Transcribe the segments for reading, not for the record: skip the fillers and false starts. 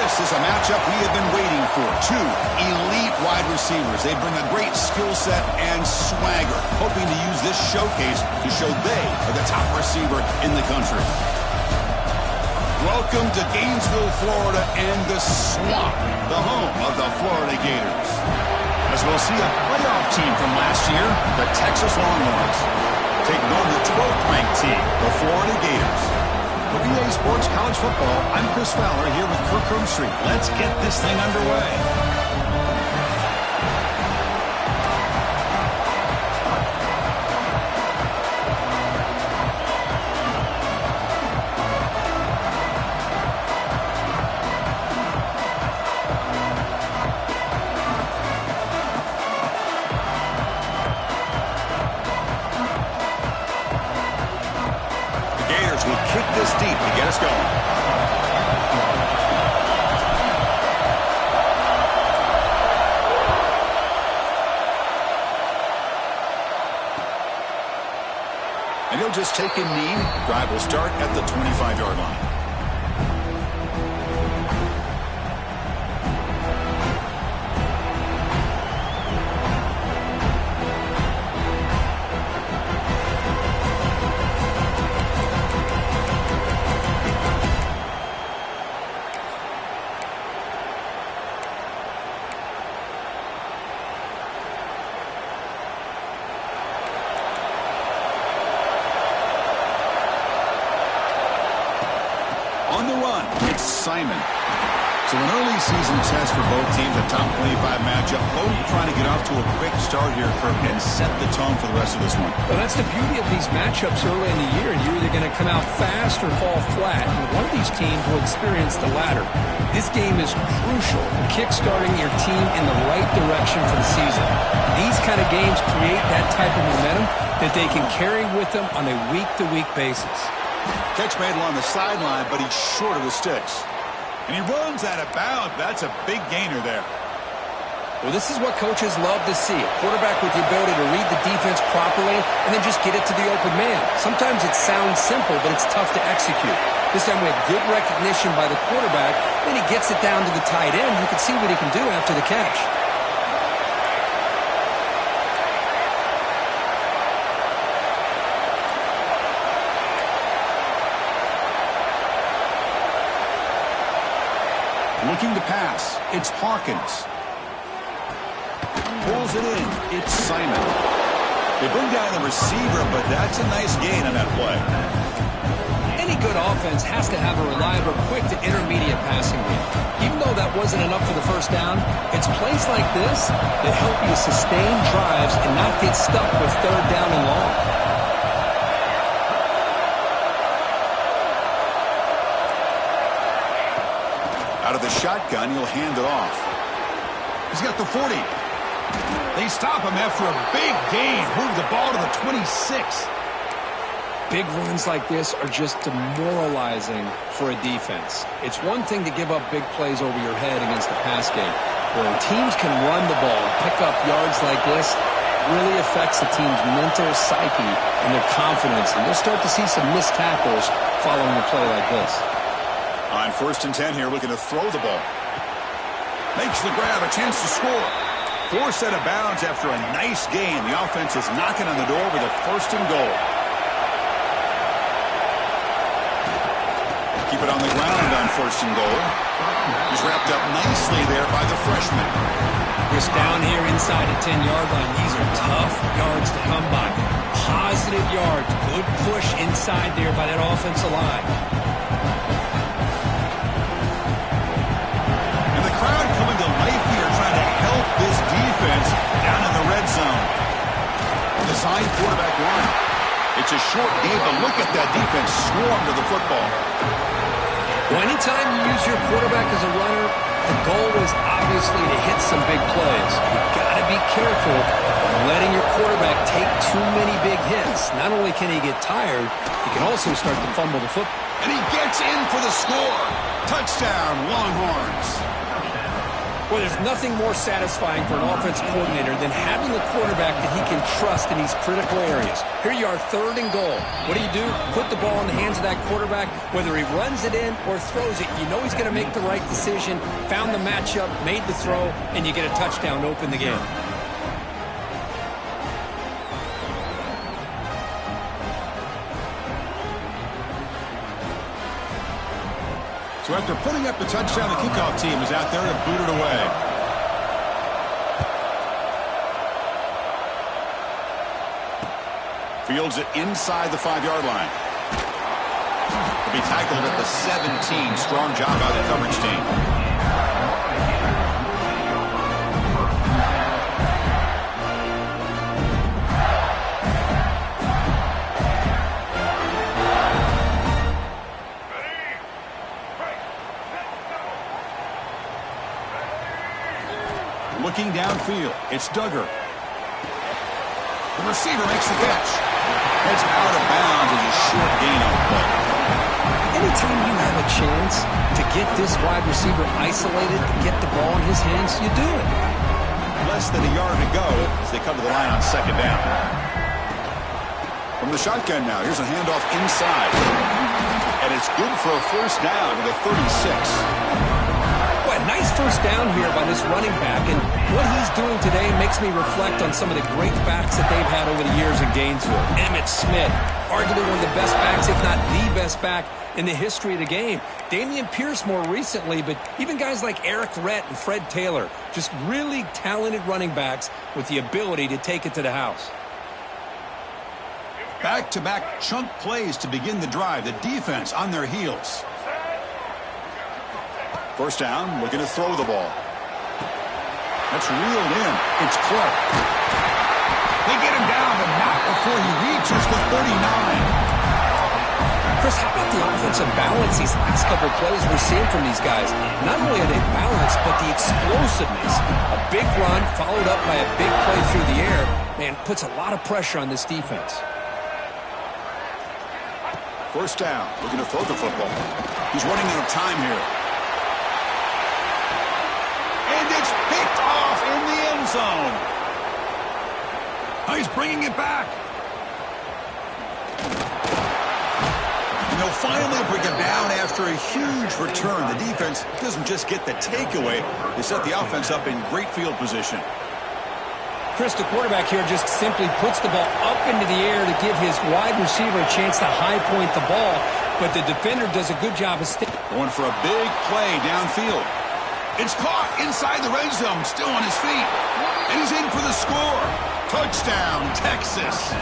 This is a matchup we have been waiting for. Two elite wide receivers. They bring a great skill set and swagger, hoping to use this showcase to show they are the top receiver in the country. Welcome to Gainesville, Florida, and the Swamp, the home of the Florida Gators. As we'll see a playoff team from last year, the Texas Longhorns, taking on the 12th-ranked team, the Florida Gators. For BA Sports College Football, I'm Chris Fowler here with Kirk Street. Let's get this thing underway. Will kick this deep to get us going. And he'll just take a knee. Drive will start at the 25-yard line. On the run, it's Simon. So an early season test for both teams, a top 25 matchup. Both trying to get off to a quick start here, Kirk, and set the tone for the rest of this one. Well, that's the beauty of these matchups early in the year. You're either going to come out fast or fall flat, and one of these teams will experience the latter. This game is crucial in kickstarting your team in the right direction for the season. These kind of games create that type of momentum that they can carry with them on a week-to-week basis. Catch made along the sideline, but he's short of the sticks. And he runs out of bounds. That's a big gainer there. Well, this is what coaches love to see. A quarterback with the ability to read the defense properly and then just get it to the open man. Sometimes it sounds simple, but it's tough to execute. This time we have good recognition by the quarterback. Then he gets it down to the tight end. You can see what he can do after the catch. Looking to pass, it's Hawkins. Pulls it in, it's Simon. They bring down the receiver, but that's a nice gain on that play. Any good offense has to have a reliable, quick to intermediate passing game. Even though that wasn't enough for the first down, it's plays like this that help you sustain drives and not get stuck with third down and long. Out of the shotgun, he'll hand it off. He's got the 40. They stop him after a big gain. Move the ball to the 26. Big runs like this are just demoralizing for a defense. It's one thing to give up big plays over your head against the pass game. When teams can run the ball and pick up yards like this, it really affects the team's mental psyche and their confidence. And you'll start to see some missed tackles following a play like this. On 1st and 10 here, looking to throw the ball. Makes the grab, a chance to score. Forced out of bounds after a nice gain. The offense is knocking on the door with a 1st and goal. Keep it on the ground on 1st and goal. He's wrapped up nicely there by the freshman. Chris, down here inside the 10-yard line, these are tough yards to come by. Positive yards, good push inside there by that offensive line. Coming to life here, trying to help this defense down in the red zone. Design quarterback run. It's a short game, but look at that defense swarm to the football. Well, anytime you use your quarterback as a runner, the goal is obviously to hit some big plays. You've got to be careful of letting your quarterback take too many big hits. Not only can he get tired, he can also start to fumble the football. And he gets in for the score. Touchdown, Longhorns. Well, there's nothing more satisfying for an offense coordinator than having a quarterback that he can trust in these critical areas. Here you are, 3rd and goal. What do? Put the ball in the hands of that quarterback. Whether he runs it in or throws it, you know he's going to make the right decision. Found the matchup, made the throw, and you get a touchdown to open the game. So after putting up the touchdown, the kickoff team is out there to boot it away. Fields it inside the 5-yard line. He'll be tackled at the 17. Strong job by the coverage team. Looking downfield, it's Duggar. The receiver makes the catch. It's out of bounds as a short gain on the play. Anytime you have a chance to get this wide receiver isolated and get the ball in his hands, you do it. Less than a yard to go as they come to the line on 2nd down. From the shotgun now, here's a handoff inside. And it's good for a 1st down to the 36. Nice 1st down here by this running back, and what he's doing today makes me reflect on some of the great backs that they've had over the years in Gainesville. Emmitt Smith, arguably one of the best backs, if not the best back in the history of the game. Dameon Pierce more recently, but even guys like Eric Rhett and Fred Taylor, just really talented running backs with the ability to take it to the house. Back-to-back chunk plays to begin the drive. The defense on their heels. 1st down, looking to throw the ball. That's reeled in. It's Clark. They get him down, but not before he reaches the 39. Chris, how about the offensive balance these last couple of plays we're seeing from these guys? Not only are they balanced, but the explosiveness. A big run followed up by a big play through the air, man, puts a lot of pressure on this defense. 1st down, looking to throw the football. He's running out of time here. And it's picked off in the end zone. He's bringing it back. And they'll finally bring it down after a huge return. The defense doesn't just get the takeaway. They set the offense up in great field position. Chris, the quarterback here just simply puts the ball up into the air to give his wide receiver a chance to high point the ball. But the defender does a good job of going for a big play downfield. It's caught inside the red zone, still on his feet. And he's in for the score. Touchdown, Texas.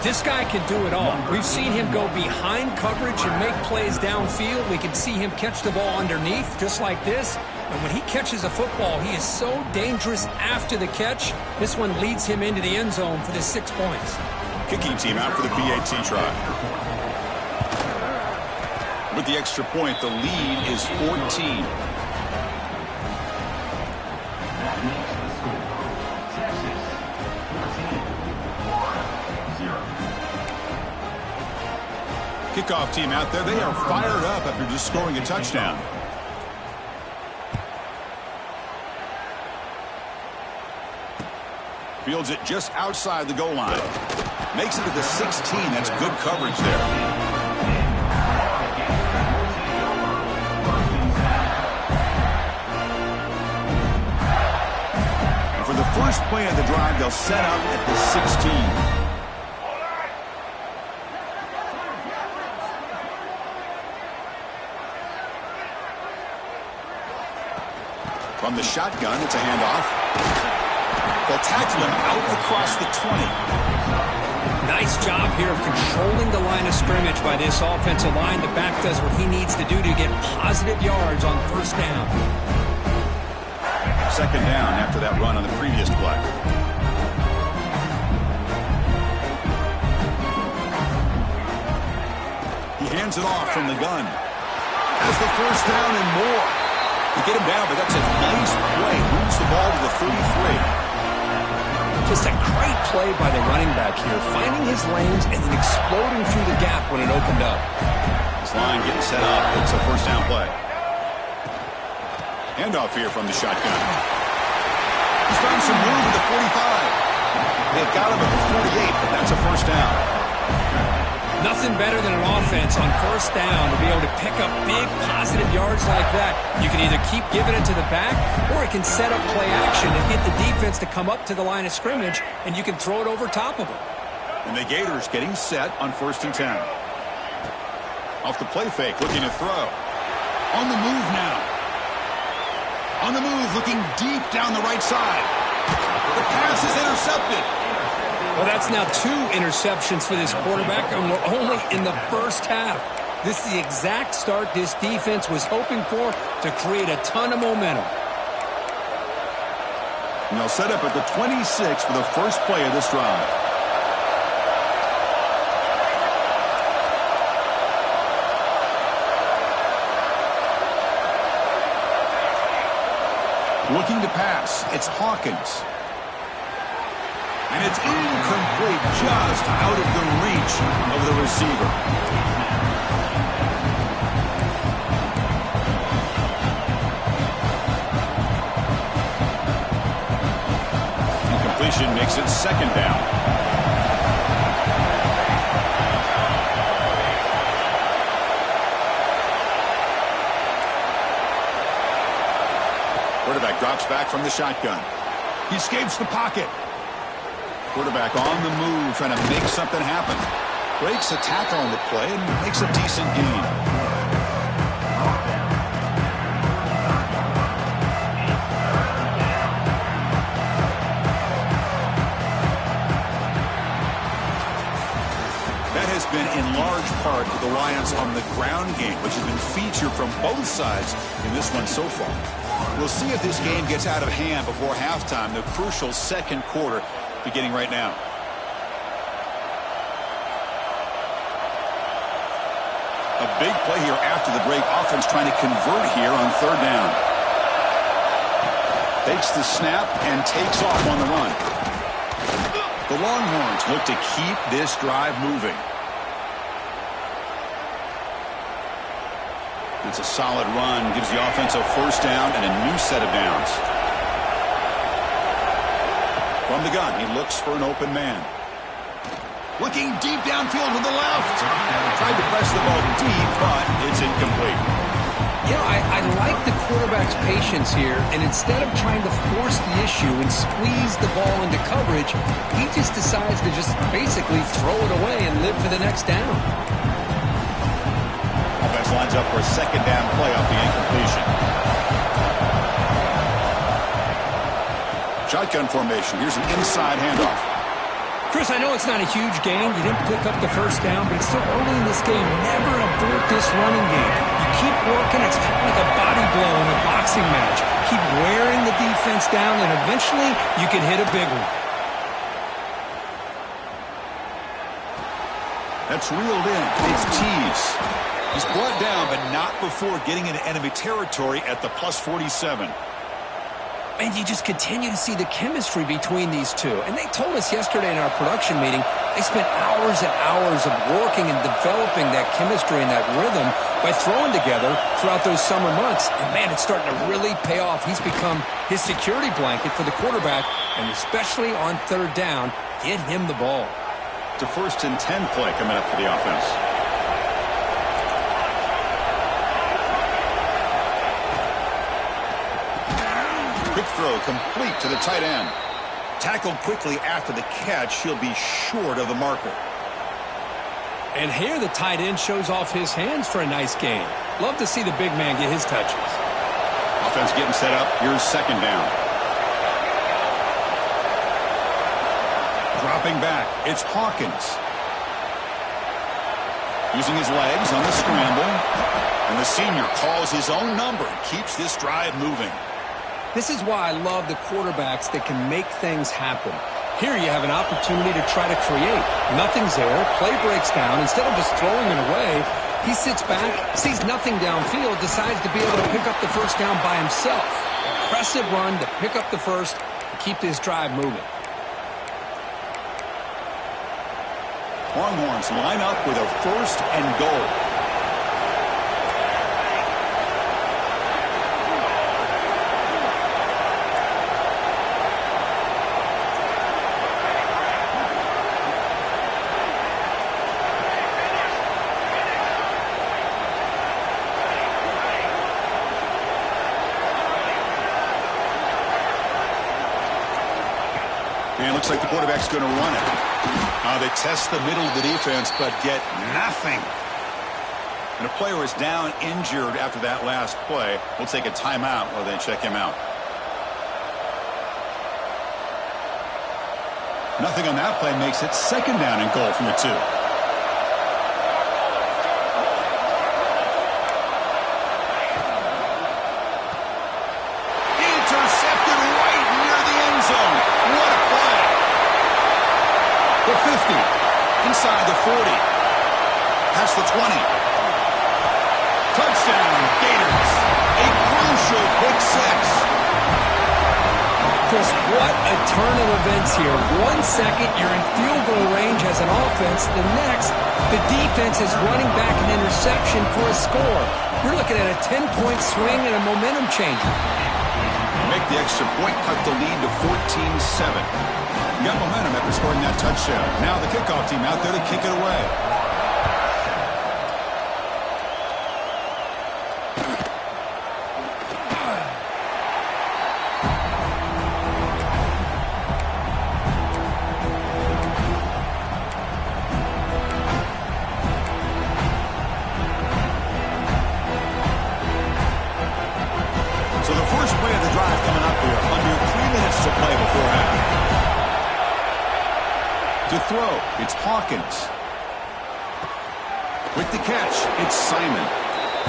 This guy can do it all. We've seen him go behind coverage and make plays downfield. We can see him catch the ball underneath, just like this. And when he catches a football, he is so dangerous after the catch. This one leads him into the end zone for the 6 points. Kicking team out for the PAT try. With the extra point, the lead is 14. Kickoff team out there. They are fired up after just scoring a touchdown. Fields it just outside the goal line. Makes it to the 16. That's good coverage there. And for the first play of the drive, they'll set up at the 16. From the shotgun, it's a handoff. They'll tackle him out across the 20. Nice job here of controlling the line of scrimmage by this offensive line. The back does what he needs to do to get positive yards on 1st down. 2nd down after that run on the previous play. He hands it off from the gun. Has the 1st down and more. You get him down, but that's a nice play. Moves the ball to the 33. Just a great play by the running back here, finding his lanes and then exploding through the gap when it opened up. This line getting set up. It's a 1st down play. Handoff here from the shotgun. He's found some room at the 45. They've got him at the 48, but that's a first down. Nothing better than an offense on first down to be able to pick up big positive yards like that. You can either keep giving it to the back, or it can set up play action and get the defense to come up to the line of scrimmage, and you can throw it over top of them. And the Gators getting set on 1st and 10. Off the play fake, looking to throw. On the move now. On the move, looking deep down the right side. The pass is intercepted. Well, that's now 2 interceptions for this quarterback, and we're only in the first half. This is the exact start this defense was hoping for to create a ton of momentum. And they'll set up at the 26 for the first play of this drive. Looking to pass. It's Hawkins. And it's incomplete, just out of the reach of the receiver. Incompletion makes it 2nd down. Quarterback drops back from the shotgun. He escapes the pocket. Quarterback on the move, trying to make something happen. Breaks a tackle on the play and makes a decent gain. That has been in large part to the reliance on the ground game, which has been featured from both sides in this one so far. We'll see if this game gets out of hand before halftime, the crucial 2nd quarter beginning right now. A big play here after the break. Offense trying to convert here on 3rd down. Takes the snap and takes off on the run. The Longhorns look to keep this drive moving. It's a solid run. Gives the offense a first down and a new set of downs. From the gun, he looks for an open man. Looking deep downfield to the left. Tried to press the ball deep, but it's incomplete. You know, I like the quarterback's patience here, and instead of trying to force the issue and squeeze the ball into coverage, he just decides to just basically throw it away and live for the next down. Offense lines up for a 2nd down play off the incompletion. Shotgun formation. Here's an inside handoff. Chris, I know it's not a huge gain. You didn't pick up the first down, but it's still early in this game. Never abort this running game. You keep working. It's kind of like a body blow in a boxing match. Keep wearing the defense down, and eventually you can hit a big one. That's reeled in. It's Tees. He's brought down, but not before getting into enemy territory at the plus 47. And you just continue to see the chemistry between these two. And they told us yesterday in our production meeting, they spent hours and hours of working and developing that chemistry and that rhythm by throwing together throughout those summer months. And, man, it's starting to really pay off. He's become his security blanket for the quarterback, and especially on 3rd down, get him the ball. It's a 1st and 10 play coming up for the offense. Quick throw complete to the tight end. Tackled quickly after the catch. He'll be short of the marker. And here the tight end shows off his hands for a nice gain. Love to see the big man get his touches. Offense getting set up. Here's 2nd down. Dropping back. It's Hawkins. Using his legs on the scramble. And the senior calls his own number and keeps this drive moving. This is why I love the quarterbacks that can make things happen. Here you have an opportunity to try to create. Nothing's there. Play breaks down. Instead of just throwing it away, he sits back, sees nothing downfield, decides to be able to pick up the first down by himself. Impressive run to pick up the first and keep this drive moving. Longhorns line up with a 1st and goal. And it looks like the quarterback's going to run it. They test the middle of the defense, but get nothing. And a player is down injured after that last play. We'll take a timeout while they check him out. Nothing on that play makes it second down and goal from the 2. Intercepted right near the end zone. What a play. The 50. Inside the 40. Past the 20. Touchdown, Gators. A crucial pick 6. Chris, what a turn of events here. 1 second, you're in field goal range as an offense. The next, the defense is running back an interception for a score. You're looking at a 10-point swing and a momentum changer. Make the extra point, cut the lead to 14-7. Got momentum after scoring that touchdown. Now the kickoff team out there to kick it away. So the first play of the drive coming up here. Under 3 minutes to play before half. To throw, it's Hawkins. With the catch, it's Simon.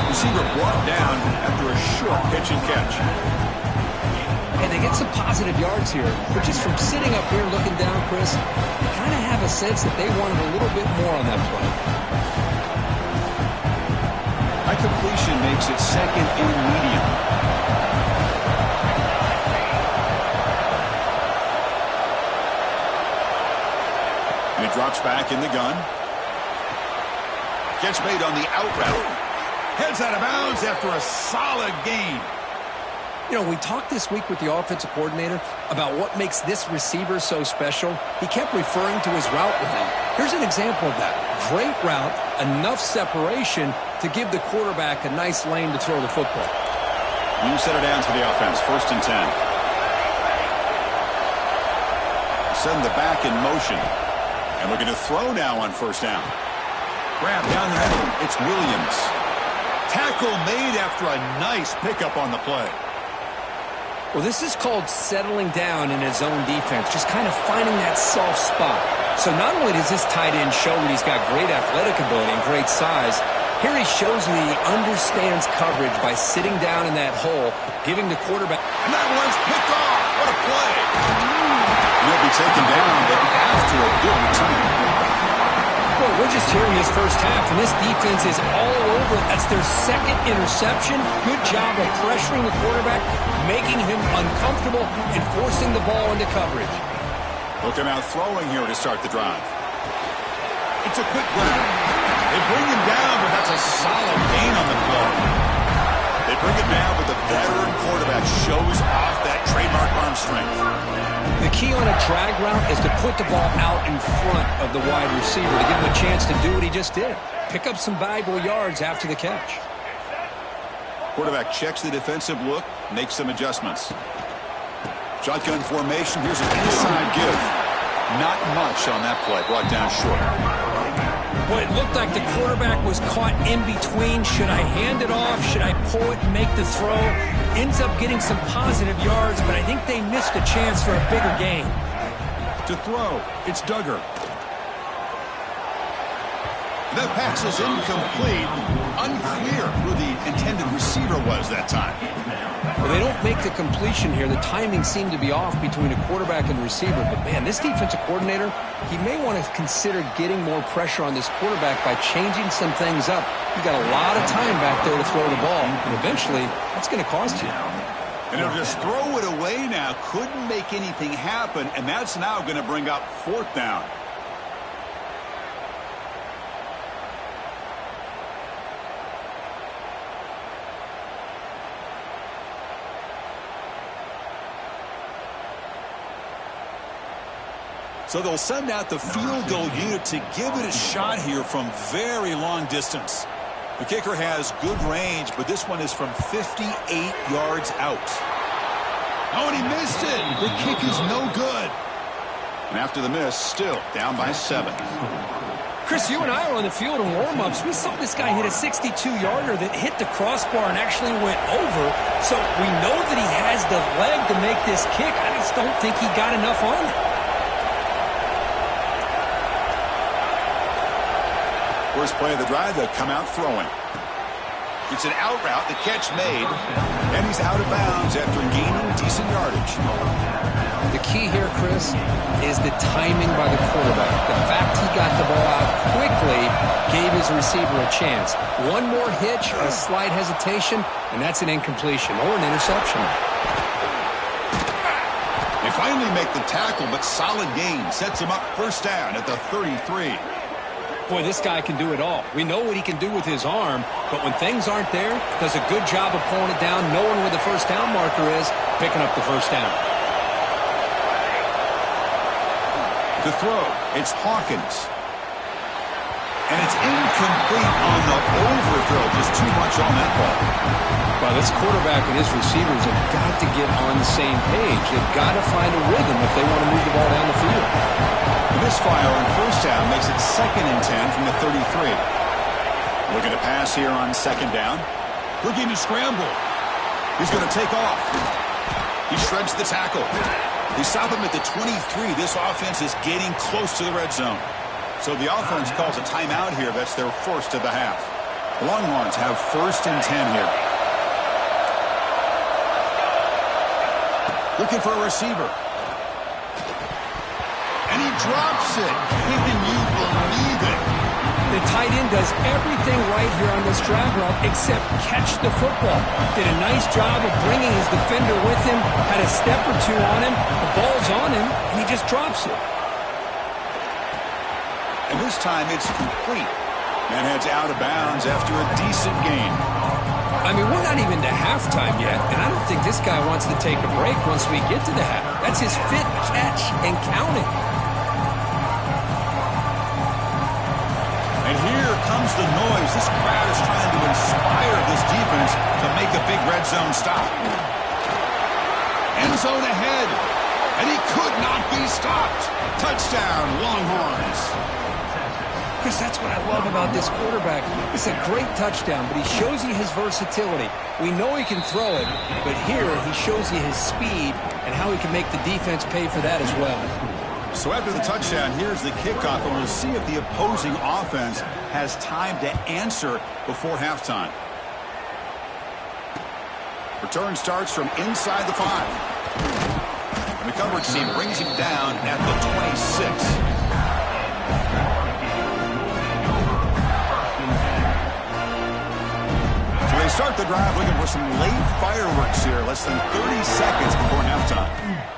Receiver brought down after a short pitch and catch. And they get some positive yards here. But just from sitting up here looking down, Chris, you kind of have a sense that they wanted a little bit more on that play. High completion makes it second and medium. And it drops back in the gun. Catch made on the out route. Heads out of bounds after a solid gain. You know, we talked this week with the offensive coordinator about what makes this receiver so special. He kept referring to his route running. Here's an example of that. Great route, enough separation to give the quarterback a nice lane to throw the football. New set of downs for the offense. 1st and 10. Send the back in motion. And looking to throw now on 1st down. Grab down the middle. It's Williams. Tackle made after a nice pickup on the play. Well, this is called settling down in his own defense, just kind of finding that soft spot. So not only does this tight end show that he's got great athletic ability and great size, here he shows me he understands coverage by sitting down in that hole, giving the quarterback. And that one's picked off. What a play. He'll be taken down, but after a good return. Well, we're just hearing this first half, and this defense is all over. That's their second interception. Good job of pressuring the quarterback, making him uncomfortable, and forcing the ball into coverage. Look him out throwing here to start the drive. It's a quick grab. They bring him down, but that's a solid gain on the play. They bring it down, but the veteran quarterback shows off that trademark arm strength. The key on a drag route is to put the ball out in front of the wide receiver to give him a chance to do what he just did. Pick up some valuable yards after the catch. Quarterback checks the defensive look, makes some adjustments. Shotgun formation. Here's an inside give. Not much on that play. Brought down short. Well, it looked like the quarterback was caught in between. Should I hand it off? Should I pull it and make the throw? Ends up getting some positive yards, but I think they missed a chance for a bigger gain. To throw, it's Duggar. That pass is incomplete. Unclear who the intended receiver was that time. Well, they don't make the completion here. The timing seemed to be off between a quarterback and receiver. But, man, this defensive coordinator, he may want to consider getting more pressure on this quarterback by changing some things up. You got a lot of time back there to throw the ball, and eventually that's going to cost you. And he'll just throw it away now. Couldn't make anything happen, and that's now going to bring up 4th down. So they'll send out the field goal unit to give it a shot here from very long distance. The kicker has good range, but this one is from 58 yards out. Oh, and he missed it. The kick is no good. And after the miss, still down by 7. Chris, you and I were on the field in warm-ups. We saw this guy hit a 62-yarder that hit the crossbar and actually went over. So we know that he has the leg to make this kick. I just don't think he got enough on it. First play of the drive, they'll come out throwing. It's an out route, the catch made, and he's out of bounds after gaining decent yardage. The key here, Chris, is the timing by the quarterback. The fact he got the ball out quickly gave his receiver a chance. One more hitch, a slight hesitation, and that's an incompletion or an interception. They finally make the tackle, but solid gain sets him up first down at the 33. Boy, this guy can do it all. We know what he can do with his arm, but when things aren't there, does a good job of pulling it down, knowing where the first down marker is, picking up the first down. To throw, it's Hawkins. And it's incomplete on the overthrow. Just too much on that ball. Well, this quarterback and his receivers have got to get on the same page. They've got to find a rhythm if they want to move the ball down the field. The misfire on first down makes it 2nd and 10 from the 33. Looking to pass here on 2nd down. Looking to scramble. He's going to take off. He shreds the tackle. They stop him at the 23. This offense is getting close to the red zone. So the offense calls a timeout here. That's their first of the half. The Longhorns have 1st and 10 here. Looking for a receiver. And he drops it. Can you believe it? The tight end does everything right here on this drag route except catch the football. Did a nice job of bringing his defender with him, had a step or two on him, the ball's on him, and he just drops it. And this time it's complete. And heads out of bounds after a decent gain. I mean, we're not even to halftime yet, and I don't think this guy wants to take a break once we get to the half. That's his 5th catch and counting. And here comes the noise. This crowd is trying to inspire this defense to make a big red zone stop. End zone ahead. And he could not be stopped. Touchdown, Longhorns. Chris, that's what I love about this quarterback. It's a great touchdown, but he shows you his versatility. We know he can throw it, but here he shows you his speed and how he can make the defense pay for that as well. So after the touchdown, here's the kickoff, and we'll see if the opposing offense has time to answer before halftime. Return starts from inside the 5. And the coverage team brings him down at the 26. So they start the drive looking for some late fireworks here, less than 30 seconds before halftime.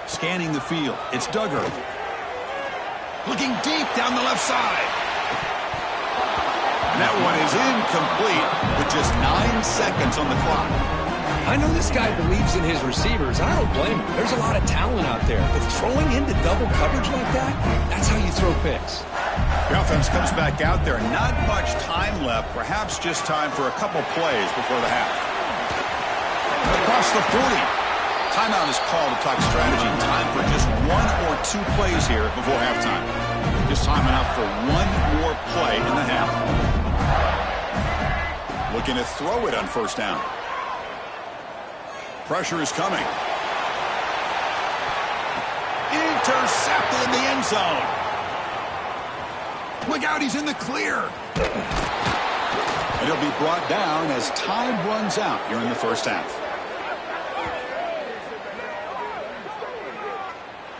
Scanning the field, it's Duggar. Looking deep down the left side. And that one is incomplete with just 9 seconds on the clock. I know this guy believes in his receivers. I don't blame him. There's a lot of talent out there. But throwing into double coverage like that, that's how you throw picks. The offense comes back out there. Not much time left. Perhaps just time for a couple plays before the half. Across the 40. Timeout is called to talk strategy. Time for just 1 or 2 plays here before halftime. Just time enough for 1 more play in the half. Looking to throw it on first down. Pressure is coming. Intercepted in the end zone. Look out, he's in the clear. And he'll be brought down as time runs out here in the first half.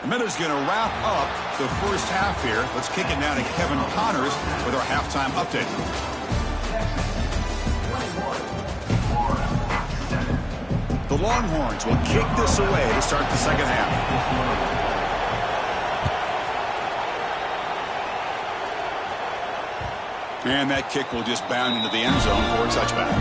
The minute's going to wrap up the first half here. Let's kick it now to Kevin Connors with our halftime update. The Longhorns will kick this away to start the second half. And that kick will just bound into the end zone for a touchback.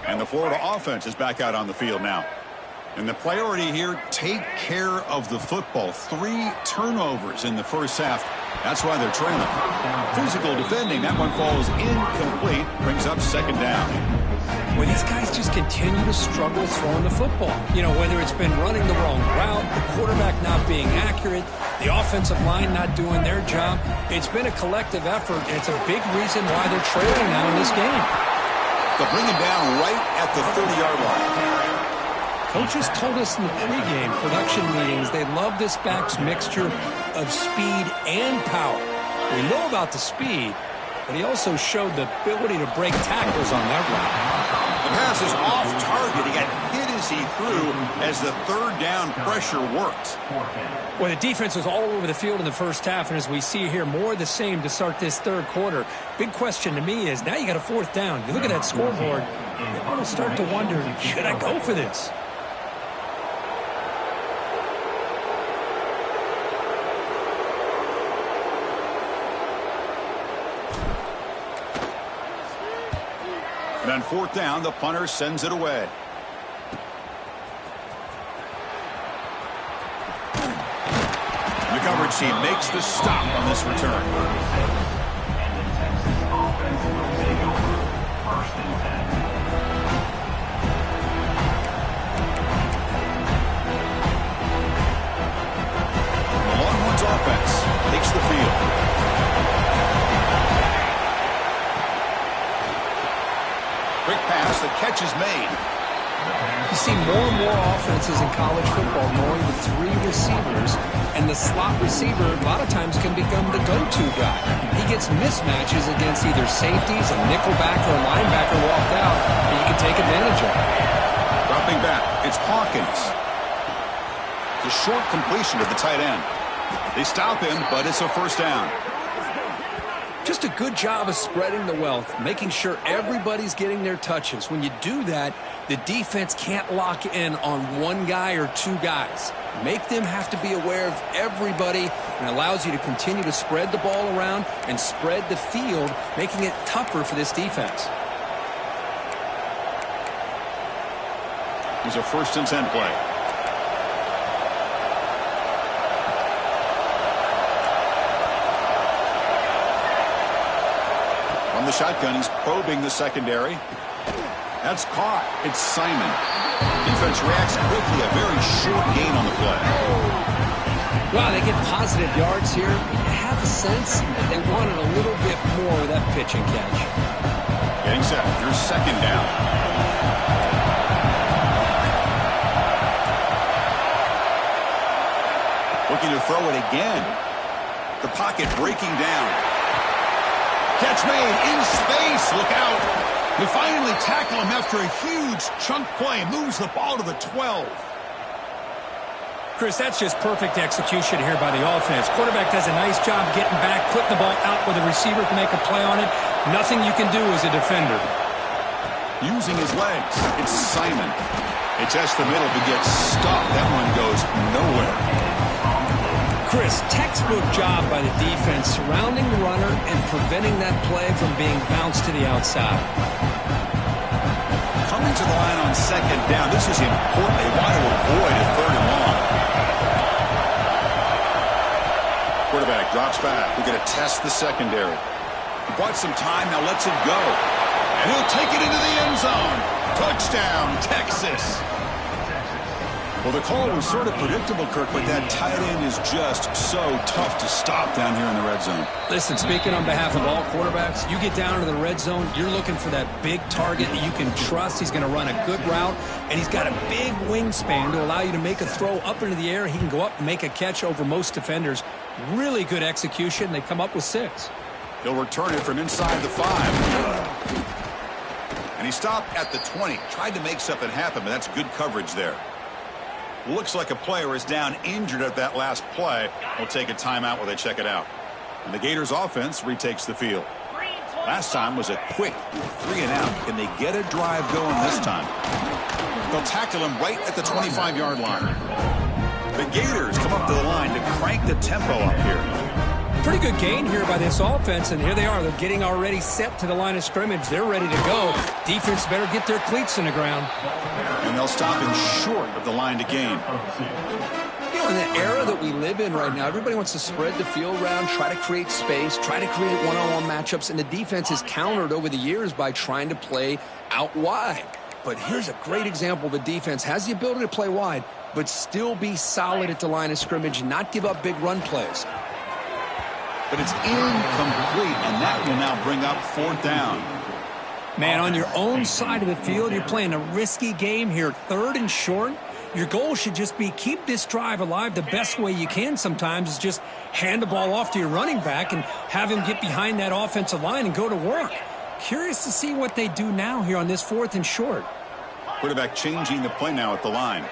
And the Florida offense is back out on the field now. And the priority here, take care of the football. 3 turnovers in the first half. That's why they're trailing. Physical defending. That one falls incomplete. Brings up second down. Well, these guys just continue to struggle throwing the football. You know, whether it's been running the wrong route, the quarterback not being accurate, the offensive line not doing their job. It's been a collective effort, and it's a big reason why they're trailing now in this game. They'll bring him down right at the 30-yard line. Coaches told us in the pregame production meetings they love this back's mixture of speed and power. We know about the speed, but he also showed the ability to break tackles on that route. The pass is off target. He got hit as he threw as the third down pressure worked. Well, the defense was all over the field in the first half, and as we see here, more of the same to start this third quarter. Big question to me is, now you got a fourth down. You look at that scoreboard, you want to start to wonder, should I go for this? And on fourth down, the punter sends it away. The coverage team makes the stop on this return. The Longhorns offense takes the field. Quick pass, the catch is made. You see more and more offenses in college football going with 3 receivers, and the slot receiver a lot of times can become the go-to guy. He gets mismatches against either safeties, a nickelback, or a linebacker walked out, and you can take advantage of it. Dropping back, it's Hawkins. It's a short completion to the tight end. They stop him, but it's a first down. Just a good job of spreading the wealth, making sure everybody's getting their touches. When you do that, the defense can't lock in on one guy or 2 guys. Make them have to be aware of everybody, and allows you to continue to spread the ball around and spread the field, making it tougher for this defense. Here's a 1st and 10 play. From the shotgun, he's probing the secondary. That's caught. It's Simon. Defense reacts quickly. A very short gain on the play. Wow, they get positive yards here. I have a sense that they wanted a little bit more of that pitch and catch. Getting set. Here's second down. Looking to throw it again. The pocket breaking down. Catch made in space. Look out. They finally tackle him after a huge chunk play. Moves the ball to the 12. Chris, that's just perfect execution here by the offense. Quarterback does a nice job getting back, putting the ball out where the receiver can make a play on it. Nothing you can do as a defender. Using his legs. It's Simon. They test the middle but get stuck. That one goes nowhere. Chris, textbook job by the defense surrounding the runner and preventing that play from being bounced to the outside. Coming to the line on second down. This is important. They want to avoid a 3rd and long. Quarterback drops back. We're going to test the secondary. He bought some time, now lets it go. And he'll take it into the end zone. Touchdown, Texas. Well, the call was sort of predictable, Kirk, but that tight end is just so tough to stop down here in the red zone. Listen, speaking on behalf of all quarterbacks, you get down to the red zone, you're looking for that big target that you can trust. He's going to run a good route, and he's got a big wingspan to allow you to make a throw up into the air. He can go up and make a catch over most defenders. Really good execution. They come up with 6. He'll return it from inside the 5. And he stopped at the 20. Tried to make something happen, but that's good coverage there. Looks like a player is down injured at that last play. We'll take a timeout while they check it out. And the Gators offense retakes the field. Last time was a quick 3 and out. Can they get a drive going this time? They'll tackle him right at the 25-yard line. The Gators come up to the line to crank the tempo up here. Pretty good gain here by this offense, and here they are. They're getting already set to the line of scrimmage. They're ready to go. Defense better get their cleats in the ground. And they'll stop him short of the line to gain. You know, in the era that we live in right now, everybody wants to spread the field around, try to create space, try to create one-on-one matchups, and the defense has countered over the years by trying to play out wide. But here's a great example. The defense has the ability to play wide, but still be solid at the line of scrimmage and not give up big run plays. But it's incomplete, and that will now bring up 4th down. Man, on your own side of the field, you're playing a risky game here. 3rd and short. Your goal should just be keep this drive alive. The best way you can sometimes is just hand the ball off to your running back and have him get behind that offensive line and go to work. Curious to see what they do now here on this 4th and short. Quarterback changing the play now at the line.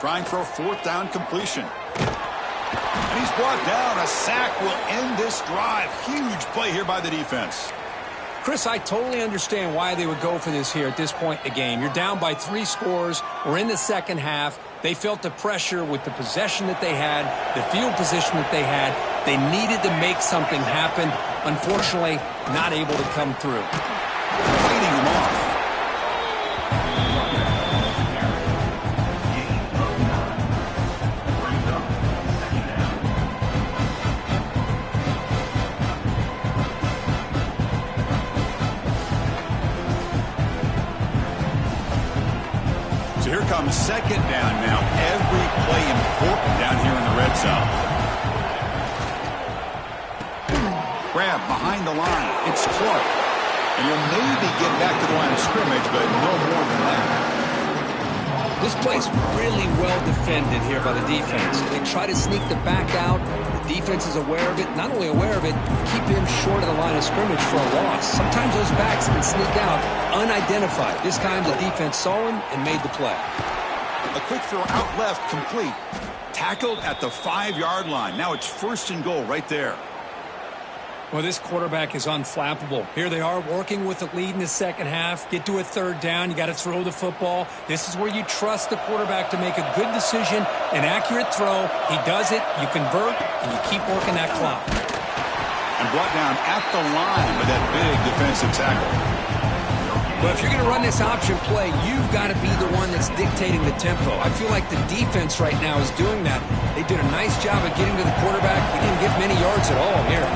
Trying for a 4th down completion. And he's brought down. A sack will end this drive. Huge play here by the defense. Chris, I totally understand why they would go for this here at this point in the game. You're down by 3 scores. We're in the second half. They felt the pressure with the possession that they had, the field position that they had. They needed to make something happen. Unfortunately, not able to come through. Fighting him off. So here comes 2nd down now. Every play important down here in the red zone. Grab behind the line. It's Clark. And he'll maybe get back to the line of scrimmage, but no more than that. This play's really well defended here by the defense. They try to sneak the back out. The defense is aware of it. Not only aware of it, keep him short of the line of scrimmage for a loss. Sometimes those backs can sneak out unidentified. This time the defense saw him and made the play. A quick throw out left, complete. Tackled at the 5-yard line. Now it's 1st and goal right there. Well, this quarterback is unflappable. Here they are working with the lead in the second half. Get to a 3rd down. You got to throw the football. This is where you trust the quarterback to make a good decision, an accurate throw. He does it, you convert, and you keep working that clock. And brought down at the line with that big defensive tackle. But if you're going to run this option play, you've got to be the one that's dictating the tempo. I feel like the defense right now is doing that. They did a nice job of getting to the quarterback. He didn't get many yards at all here.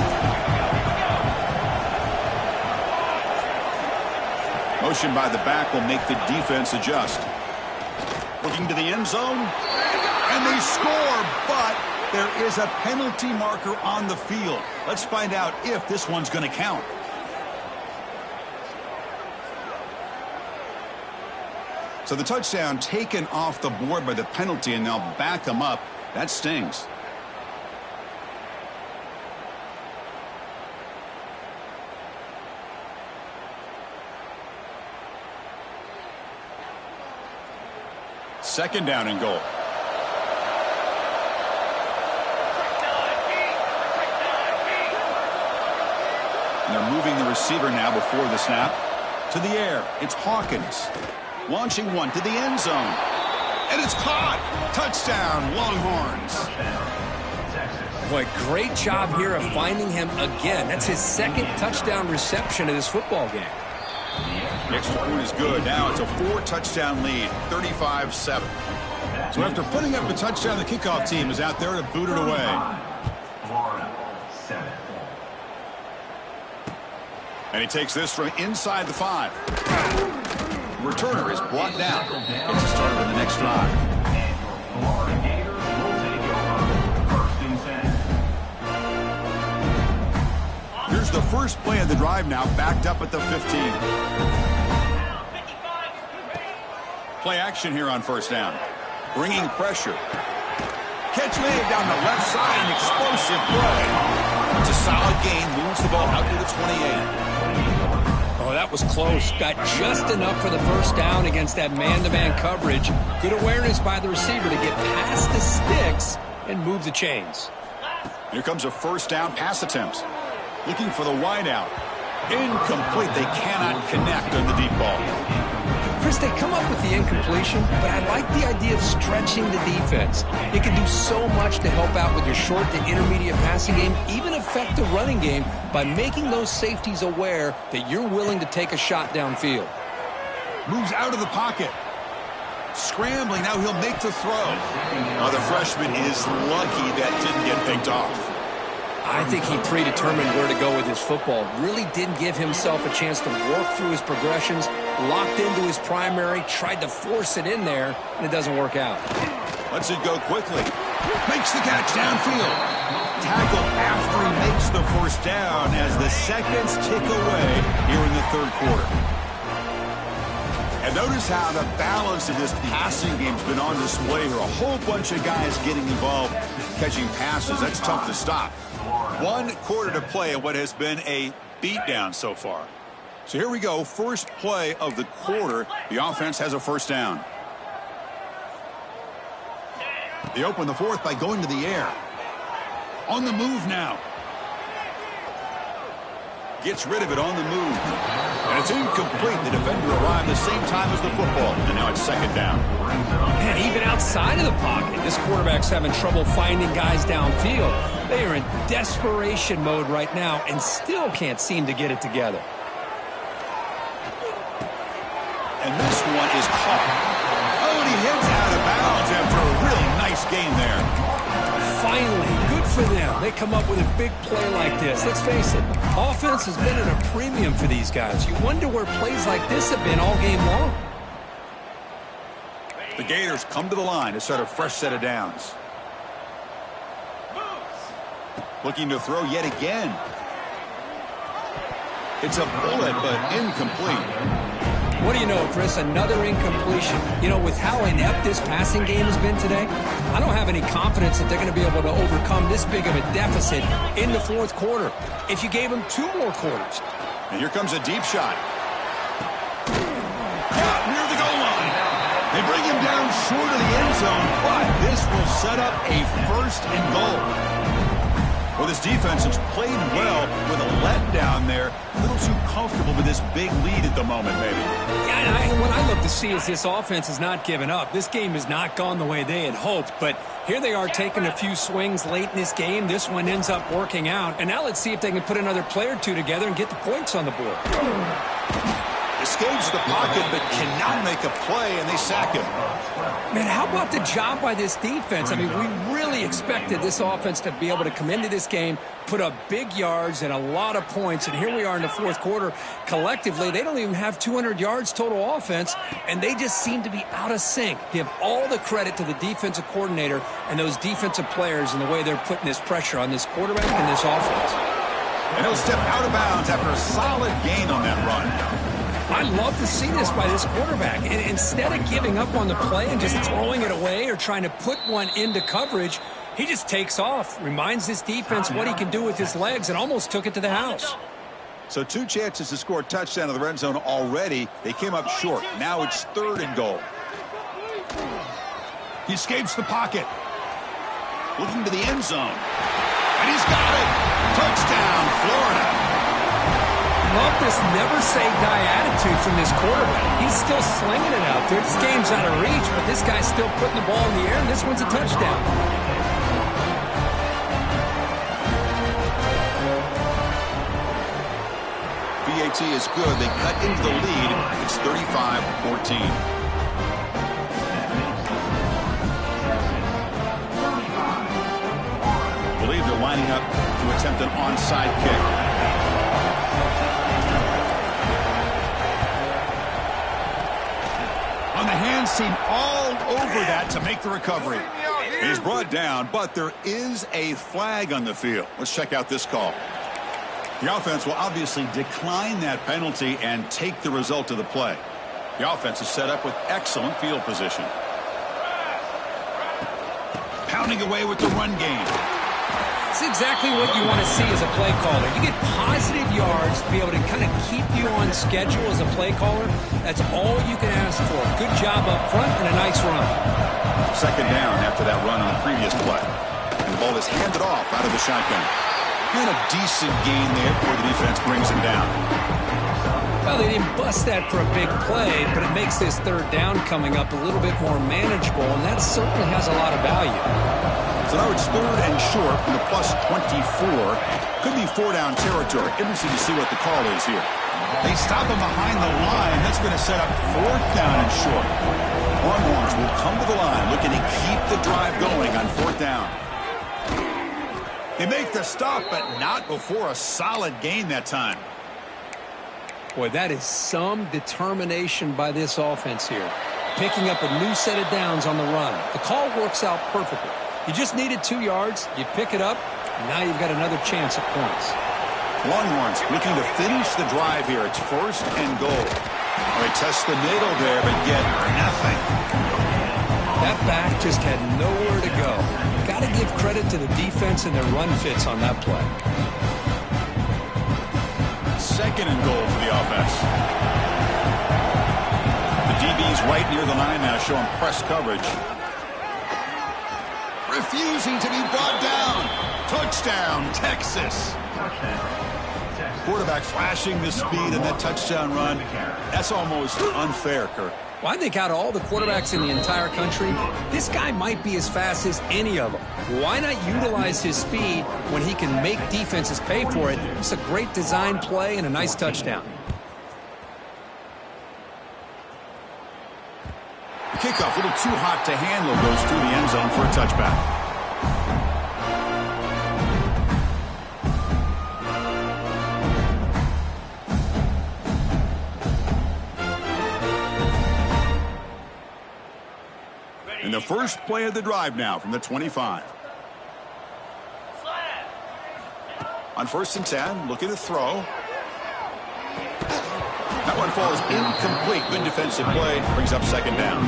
Motion by the back will make the defense adjust. Looking to the end zone. And they score, but there is a penalty marker on the field. Let's find out if this one's going to count. So the touchdown taken off the board by the penalty, and they'll back them up. That stings. Second down and goal. And they're moving the receiver now before the snap. To the air. It's Hawkins. Launching one to the end zone. And it's caught. Touchdown, Longhorns. Boy, great job here of finding him again. That's his 2nd touchdown reception of this football game. The extra point is good. Now it's a 4-touchdown lead, 35-7. So after putting up a touchdown, the kickoff team is out there to boot it away. And he takes this from inside the 5. Returner is brought down. Gets us started on the next drive. Here's the first play of the drive now, backed up at the 15. Play action here on 1st down. Bringing pressure. Catch made down the left side, an explosive play. It's a solid gain, moves the ball out to the 28. Oh, that was close. Got just enough for the 1st down against that man-to-man coverage. Good awareness by the receiver to get past the sticks and move the chains. Here comes a 1st down pass attempt. Looking for the wide out. Incomplete. They cannot connect on the deep ball. Chris, they come up with the incompletion, but I like the idea of stretching the defense. It can do so much to help out with your short to intermediate passing game, even affect the running game by making those safeties aware that you're willing to take a shot downfield. Moves out of the pocket. Scrambling, now he'll make the throw. The freshman is lucky that didn't get picked off. I think he predetermined where to go with his football. Really didn't give himself a chance to work through his progressions, locked into his primary, tried to force it in there, and it doesn't work out. Lets it go quickly. Makes the catch downfield. Tackle after he makes the first down as the seconds tick away here in the third quarter. And notice how the balance of this passing game's been on display here. A whole bunch of guys getting involved catching passes. That's tough to stop. 1 quarter to play in what has been a beatdown so far. So here we go. First play of the quarter. The offense has a first down. They open the fourth by going to the air. On the move now. Gets rid of it on the move. And it's incomplete. The defender arrived the same time as the football. And now it's second down. And even outside of the pocket, this quarterback's having trouble finding guys downfield. They are in desperation mode right now and still can't seem to get it together. And this one is caught. Oh, and he heads out of bounds after a really nice gain there. Finally, good for them. They come up with a big play like this. Let's face it, offense has been at a premium for these guys. You wonder where plays like this have been all game long. The Gators come to the line to start a fresh set of downs. Looking to throw yet again. It's a bullet, but incomplete. What do you know, Chris? Another incompletion. You know, with how inept this passing game has been today, I don't have any confidence that they're going to be able to overcome this big of a deficit in the fourth quarter. If you gave them 2 more quarters. And here comes a deep shot. Caught near the goal line. They bring him down short of the end zone, but this will set up a first and goal. Well, this defense has played well with a letdown there. A little too comfortable with this big lead at the moment, maybe. Yeah, and what I look to see is this offense has not given up. This game has not gone the way they had hoped, but here they are taking a few swings late in this game. This one ends up working out, and now let's see if they can put another play or 2 together and get the points on the board. Escapes the pocket, but cannot make a play, and they sack him. Man, how about the job by this defense? I mean, we really expected this offense to be able to come into this game, put up big yards and a lot of points, and here we are in the fourth quarter. Collectively, they don't even have 200 yards total offense, and they just seem to be out of sync. Give all the credit to the defensive coordinator and those defensive players and the way they're putting this pressure on this quarterback and this offense. And he'll step out of bounds after a solid gain on that run. I love to see this by this quarterback. And instead of giving up on the play and just throwing it away or trying to put one into coverage, he just takes off, reminds this defense what he can do with his legs, and almost took it to the house. So 2 chances to score a touchdown in the red zone already. They came up short. Now it's third and goal. He escapes the pocket. Looking to the end zone. And he's got it. Touchdown, Florida. Love this never-say-die attitude from this quarterback. He's still slinging it out there. This game's out of reach, but this guy's still putting the ball in the air, and this one's a touchdown. VAT is good. They cut into the lead. It's 35-14. I believe they're lining up to attempt an onside kick. On the hands team all over that to make the recovery. He's brought down, but there is a flag on the field. Let's check out this call. The offense will obviously decline that penalty and take the result of the play. The offense is set up with excellent field position. Pounding away with the run game. It's exactly what you want to see as a play caller. You get positive yards to be able to kind of keep you on schedule as a play caller. That's all you can ask for. Good job up front and a nice run. Second down after that run on the previous play. And the ball is handed off out of the shotgun. And a decent gain there before the defense brings him down. Well, they didn't bust that for a big play, but it makes this third down coming up a little bit more manageable, and that certainly has a lot of value. So now it's third and short from the plus 24. Could be four-down territory. Interesting to see what the call is here. They stop him behind the line. That's going to set up fourth down and short. Longhorns will come to the line looking to keep the drive going on fourth down. They make the stop, but not before a solid gain that time. Boy, that is some determination by this offense here. Picking up a new set of downs on the run. The call works out perfectly. You just needed 2 yards. You pick it up, and now you've got another chance at points. Longhorns looking to finish the drive here. It's first and goal. They test the middle there, but get nothing. That back just had nowhere to go. Got to give credit to the defense and their run fits on that play. Second and goal for the offense. The DB's right near the line now, showing press coverage. Refusing to be brought down. Touchdown, Texas. Quarterback flashing the speed in that touchdown run. That's almost unfair, Kirk. Well, I think out of all the quarterbacks in the entire country, this guy might be as fast as any of them. Why not utilize his speed when he can make defenses pay for it? It's a great design play and a nice touchdown. The kickoff a little too hot to handle, goes through the end zone for a touchback. And the first play of the drive now from the 25. On first and 10, looking to throw. That one falls incomplete. Good defensive play. Brings up second down.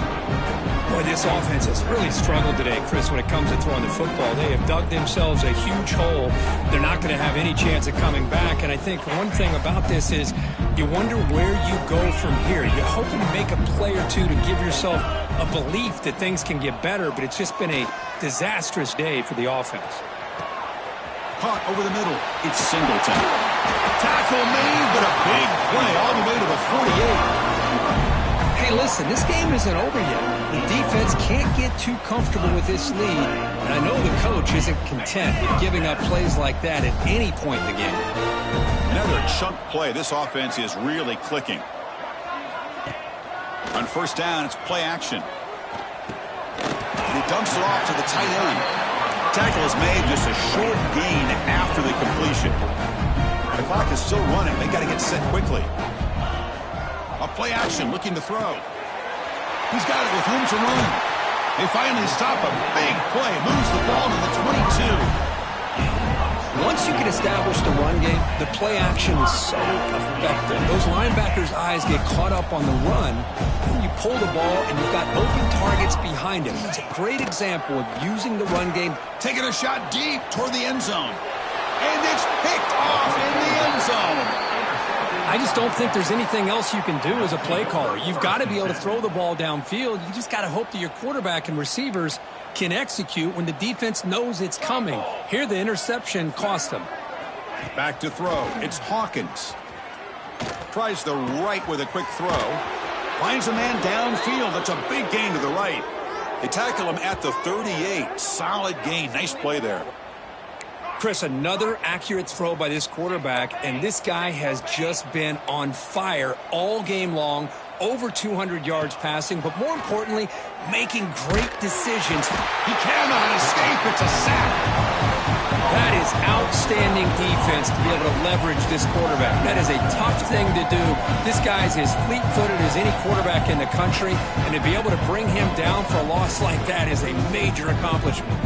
Boy, this offense has really struggled today, Chris, when it comes to throwing the football. They have dug themselves a huge hole. They're not going to have any chance of coming back. And I think one thing about this is you wonder where you go from here. You're hoping to make a play or two to give yourself a belief that things can get better, but it's just been a disastrous day for the offense. Caught over the middle. It's Singleton. Tackle made, but a big play all the way to the 48. Hey, listen, this game isn't over yet. The defense can't get too comfortable with this lead, and I know the coach isn't content with giving up plays like that at any point in the game. Another chunk play. This offense is really clicking. On first down, it's play action. And he dumps it off to the tight end. Tackle is made, just a short gain after the completion. The clock is still running. They got to get set quickly. A play action, looking to throw. He's got it with room to run. They finally stop a big play. Moves the ball to the 22. Once you can establish the run game, the play action is so effective. Those linebackers' eyes get caught up on the run. You pull the ball, and you've got open targets behind him. It's a great example of using the run game. Taking a shot deep toward the end zone. And it's picked off in the end zone. I just don't think there's anything else you can do as a play caller. You've got to be able to throw the ball downfield. You just got to hope that your quarterback and receivers can execute when the defense knows it's coming. Here, the interception cost them. Back to throw. It's Hawkins. Tries the right with a quick throw. Finds a man downfield. That's a big gain to the right. They tackle him at the 38. Solid gain. Nice play there. Chris, another accurate throw by this quarterback, and this guy has just been on fire all game long. Over 200 yards passing, but more importantly, making great decisions. He cannot escape. It's a sack. That is outstanding defense to be able to leverage this quarterback. That is a tough thing to do. This guy's as fleet-footed as any quarterback in the country, and to be able to bring him down for a loss like that is a major accomplishment.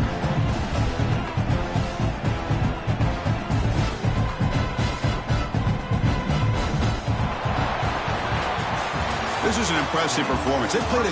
This is an impressive performance. They played a